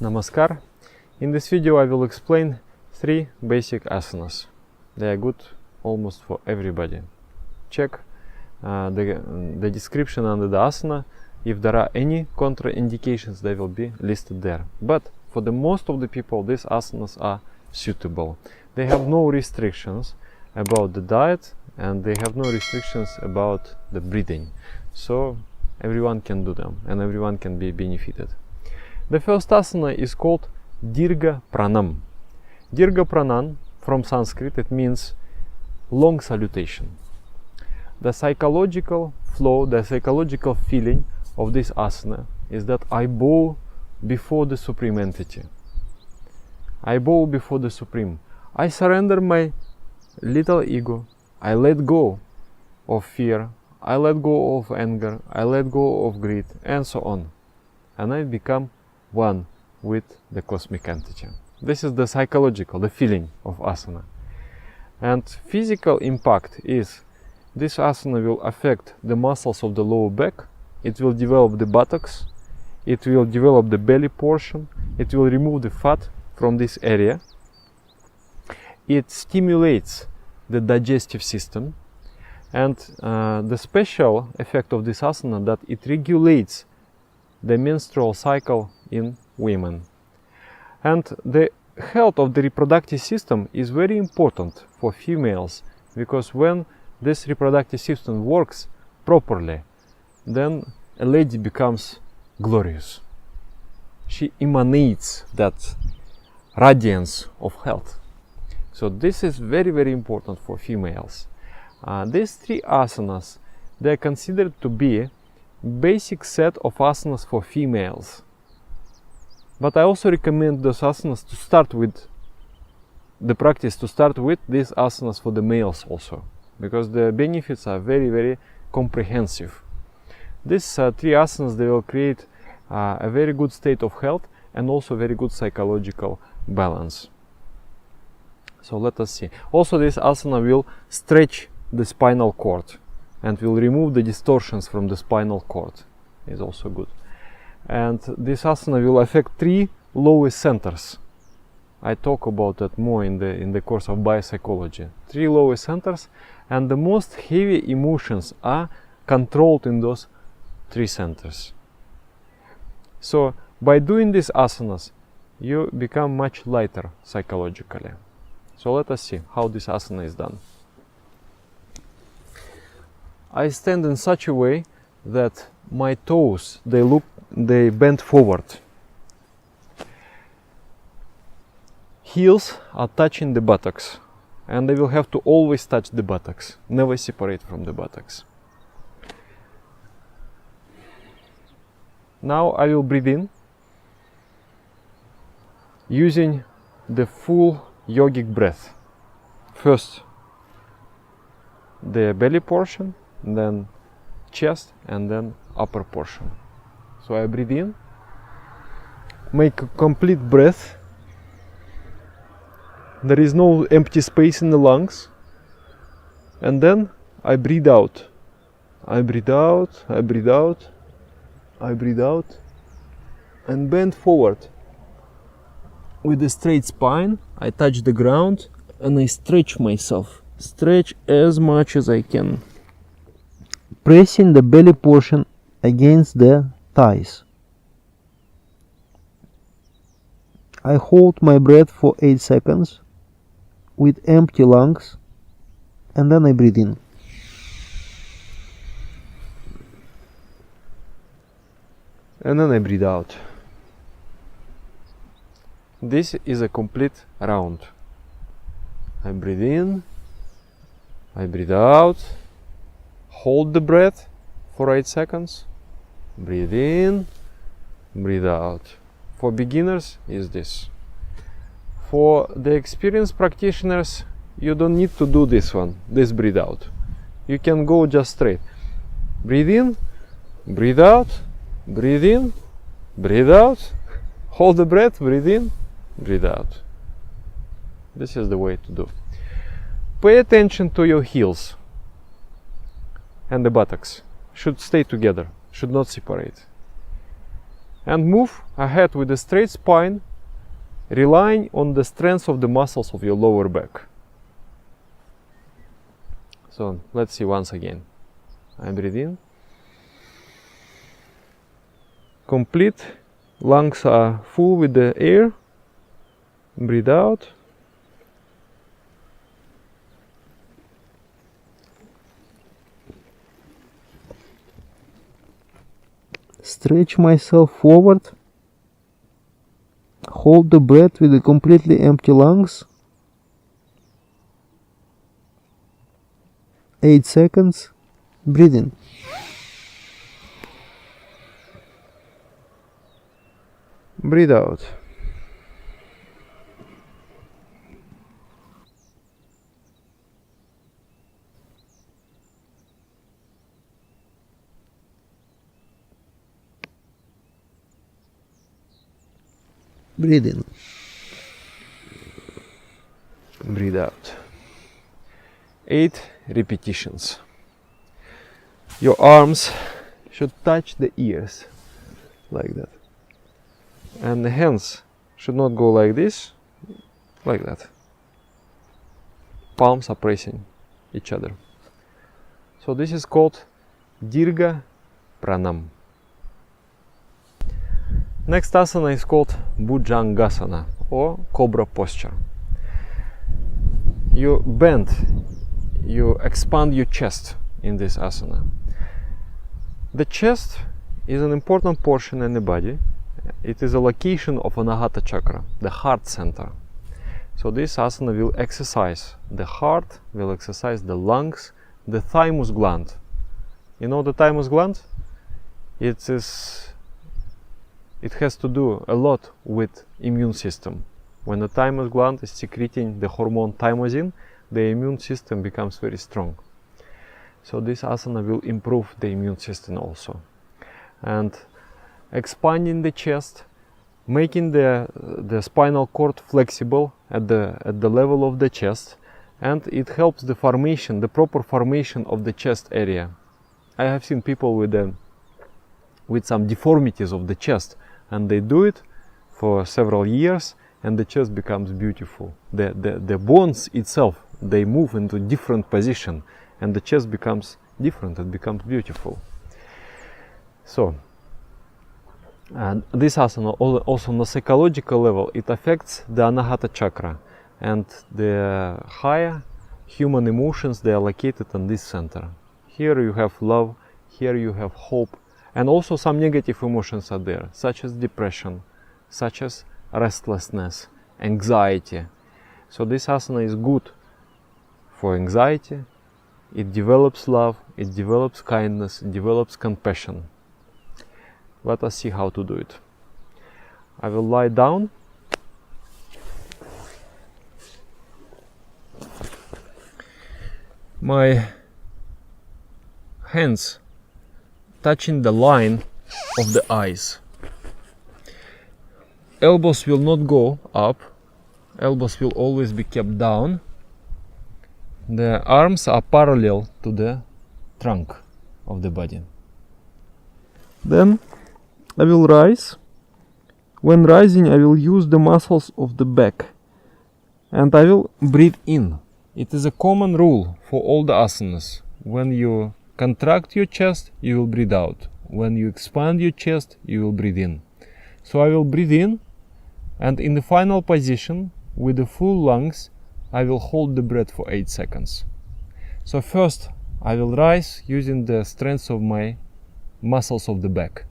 Namaskar. In this video I will explain 3 basic asanas. They are good almost for everybody. Check the description under the asana. If there are any contraindications, they will be listed there. But for the most of the people, these asanas are suitable. They have no restrictions about the diet and they have no restrictions about the breathing. So everyone can do them and everyone can be benefited. The first asana is called Diirgha Praņáma. Diirgha Praņáma from Sanskrit, it means long salutation. The psychological flow, the psychological feeling of this asana is that I bow before the Supreme Entity. I bow before the Supreme. I surrender my little ego. I let go of fear. I let go of anger. I let go of greed, and so on. And I become one with the cosmic entity. This is the psychological, the feeling of asana. And physical impact is this asana will affect the muscles of the lower back. It will develop the buttocks. It will develop the belly portion. It will remove the fat from this area. It stimulates the digestive system. And the special effect of this asana that it regulates the menstrual cycle in women. And the health of the reproductive system is very important for females, because when this reproductive system works properly, then a lady becomes glorious. She emanates that radiance of health. So this is very, very important for females. These 3 asanas, they are considered to be basic set of asanas for females. But I also recommend those asanas to start with the practice, to start with these asanas for the males also, because the benefits are very, very comprehensive. These 3 asanas, they will create a very good state of health and also very good psychological balance. So let us see. Also, this asana will stretch the spinal cord and will remove the distortions from the spinal cord. Is also good. And this asana will affect 3 lowest centers. I talk about that more in the course of biopsychology. 3 lowest centers, and the most heavy emotions are controlled in those 3 centers. So by doing these asanas, you become much lighter psychologically. So let us see how this asana is done. I stand in such a way that my toes, they bend forward. Heels are touching the buttocks, and they will have to always touch the buttocks, never separate from the buttocks. Now I will breathe in using the full yogic breath. First the belly portion, then chest, and then upper portion. So I breathe in, make a complete breath. There is no empty space in the lungs. And then I breathe out. I breathe out, I breathe out, I breathe out, and bend forward. With a straight spine, I touch the ground and I stretch myself. Stretch as much as I can, pressing the belly portion against the thighs. I hold my breath for 8 seconds with empty lungs, and then I breathe in. And then I breathe out. This is a complete round. I breathe in, I breathe out, hold the breath for 8 seconds, breathe in, breathe out. For beginners is this. For the experienced practitioners, you don't need to do this one, this breathe out. You can go just straight. Breathe in, breathe out, breathe in, breathe out, hold the breath, breathe in, breathe out. This is the way to do. Pay attention to your heels and the buttocks. Should stay together, should not separate. and move ahead with a straight spine, relying on the strength of the muscles of your lower back. So let's see once again. I breathe in. Complete. Lungs are full with the air. Breathe out. Stretch myself forward. Hold the breath with the completely empty lungs. 8 seconds. Breathe in. Breathe out. Breathe in. Breathe out. 8 repetitions. Your arms should touch the ears, like that. And the hands should not go like this, like that. Palms are pressing each other. So this is called Diirgha Prańáma. Next asana is called Bhújauṋgásana, or cobra posture. You bend, you expand your chest in this asana. The chest is an important portion in the body. It is a location of Anahata chakra, the heart center. So this asana will exercise the heart, will exercise the lungs, the thymus gland. You know the thymus gland? It has to do a lot with immune system. When the thymus gland is secreting the hormone thymosin, the immune system becomes very strong. So this asana will improve the immune system also. And expanding the chest, making the spinal cord flexible at the level of the chest, and it helps the formation, the proper formation of the chest area. I have seen people with some deformities of the chest, and they do it for several years, and the chest becomes beautiful. The bones itself, they move into different position, and the chest becomes different, it becomes beautiful. So, and this asana also on a psychological level, it affects the Anahata chakra, and the higher human emotions, they are located in this center. Here you have love, here you have hope, and also some negative emotions are there, such as depression, such as restlessness, anxiety. So this asana is good for anxiety. It develops love, it develops kindness, it develops compassion. Let us see how to do it. I will lie down. My hands touching the line of the eyes. Elbows will not go up. Elbows will always be kept down. The arms are parallel to the trunk of the body. Then I will rise. When rising, I will use the muscles of the back, and I will breathe in. It is a common rule for all the asanas. When you contract your chest, you will breathe out. When you expand your chest, you will breathe in. So I will breathe in, and in the final position, with the full lungs, I will hold the breath for 8 seconds. So first, I will rise using the strength of my muscles of the back.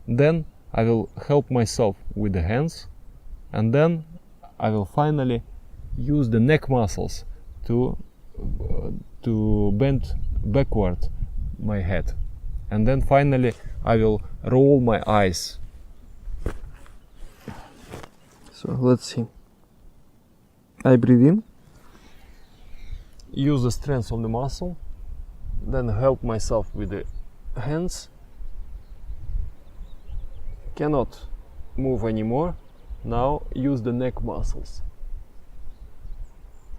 Then I will help myself with the hands, and then I will finally use the neck muscles to bend backward my head, and then finally I will roll my eyes. So let's see. I breathe in, use the strength of the muscle, then help myself with the hands. Cannot move anymore. Now use the neck muscles,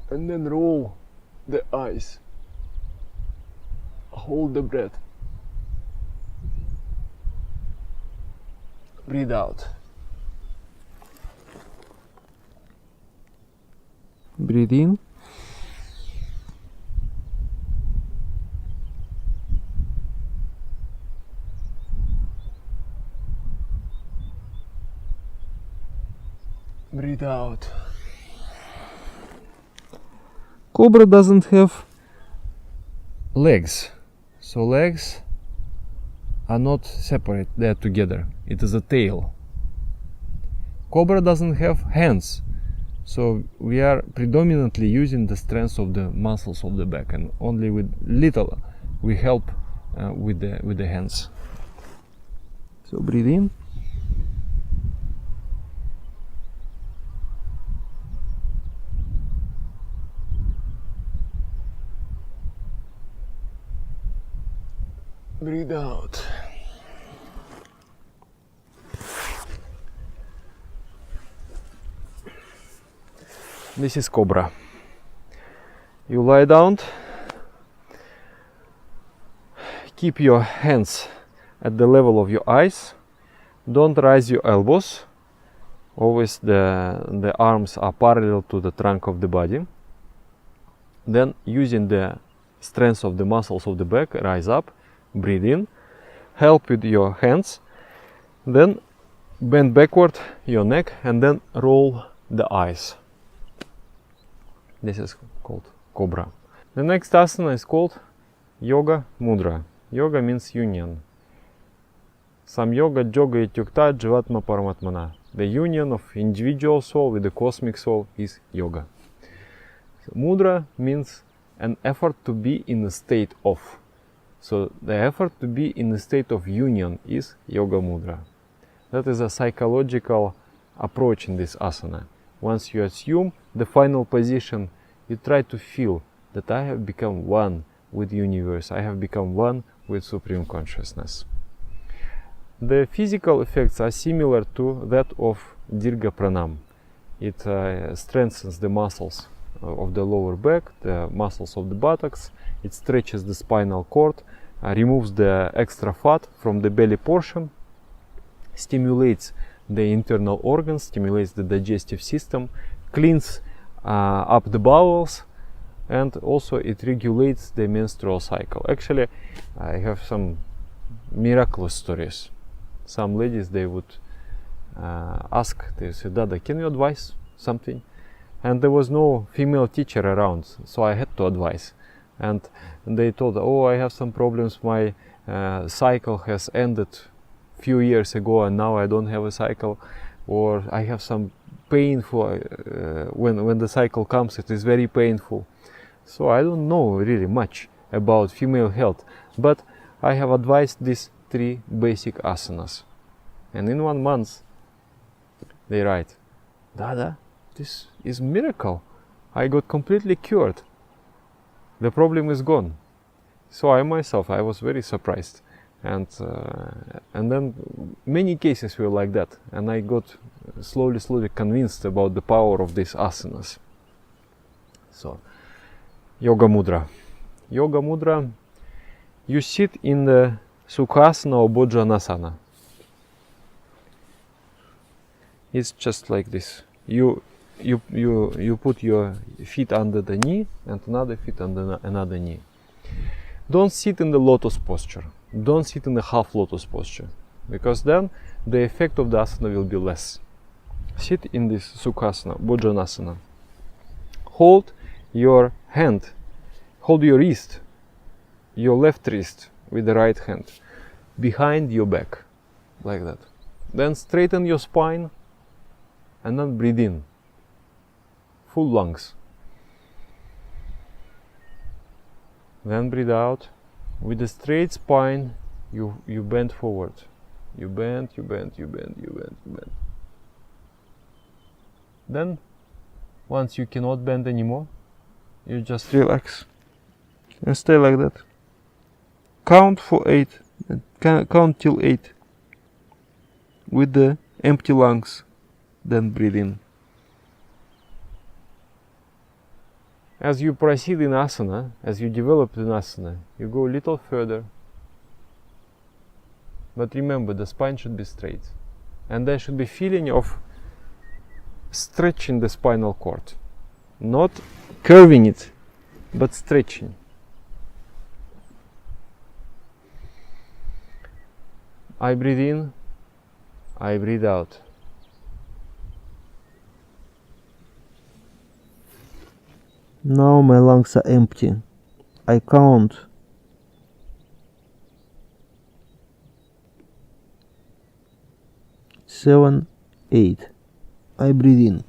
and then roll the eyes. Hold the breath. breathe out. Breathe in. Breathe out. Cobra doesn't have Legs. So legs are not separate, they are together. It is a tail. Cobra doesn't have hands. So we are predominantly using the strength of the muscles of the back, and only with little we help with the hands. So breathe in. Breathe out. This is Cobra. You lie down, keep your hands at the level of your eyes, don't raise your elbows, always the arms are parallel to the trunk of the body. Then using the strength of the muscles of the back, rise up, breathe in, help with your hands, then bend backward your neck and then roll the eyes. This is called Cobra. The next asana is called Yogamudrá. Yoga means union. Sam yoga joga ityukta jivatma paramatmana. The union of individual soul with the cosmic soul is yoga. So, mudra means an effort to be in a state of. So the effort to be in a state of union is Yogamudrá. That is a psychological approach in this asana. Once you assume the final position, you try to feel that I have become one with the universe, I have become one with Supreme Consciousness. The physical effects are similar to that of Diirgha Prańáma. It strengthens the muscles of the lower back, the muscles of the buttocks, it stretches the spinal cord, removes the extra fat from the belly portion, stimulates the internal organs, stimulates the digestive system, cleans up the bowels, and also it regulates the menstrual cycle. Actually, I have some miraculous stories. Some ladies, they would ask, they say, Dada, can you advise something? And there was no female teacher around, so I had to advise. And they told, oh, I have some problems, my cycle has ended few years ago and now I don't have a cycle, or I have some painful, when the cycle comes it is very painful. So I don't know really much about female health, but I have advised these 3 basic asanas. And in 1 month they write, Dada, this is miracle. I got completely cured. The problem is gone. So I myself, I was very surprised. And then many cases were like that. And I got slowly convinced about the power of these asanas. So, Yogamudrá. Yogamudrá, you sit in the Sukhasana or Bhújauṋgásana. It's just like this. You put your feet under the knee and another feet under another knee. Don't sit in the lotus posture. Don't sit in the half lotus posture, because then the effect of the asana will be less. Sit in this Sukhasana, Bhújauṋgásana. Hold your hand, hold your wrist, your left wrist with the right hand behind your back, like that. Then straighten your spine and then breathe in, full lungs. Then breathe out. With a straight spine, you bend forward. You bend. Then, once you cannot bend anymore, you just relax and stay like that. Count for 8. Count till 8 with the empty lungs. Then breathe in. As you proceed in asana, as you develop in asana, you go a little further. But remember, the spine should be straight. and there should be feeling of stretching the spinal cord, not curving it, but stretching. I breathe in, I breathe out. Now my lungs are empty. I count. Seven, 8. I breathe in.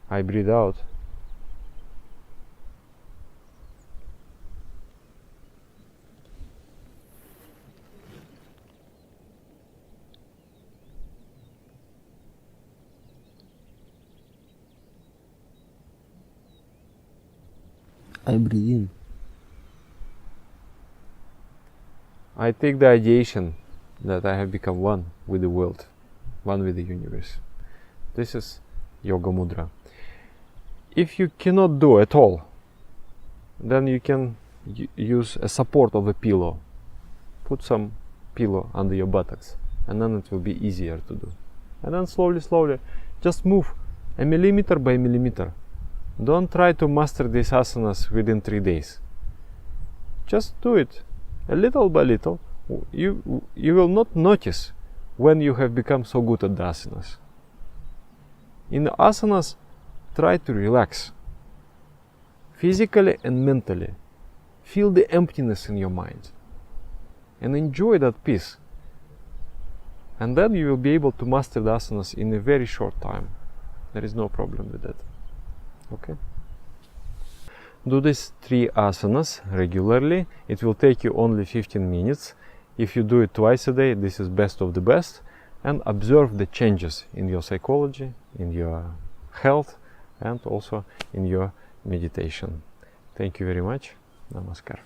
I breathe out. I breathe in. I take the ideation that I have become one with the world, one with the universe. This is Yogamudrá. If you cannot do at all, then you can use a support of a pillow. Put some pillow under your buttocks, and then it will be easier to do. And then slowly, slowly, just move a millimeter by millimeter. Don't try to master these asanas within 3 days. Just do it a little by little. You will not notice when you have become so good at the asanas. In the asanas, try to relax. Physically and mentally. Feel the emptiness in your mind. And enjoy that peace. And then you will be able to master the asanas in a very short time. There is no problem with that. Okay? Do these 3 asanas regularly. It will take you only 15 minutes. If you do it twice a day, this is best of the best. And observe the changes in your psychology, in your health, and also in your meditation. Thank you very much. Namaskar.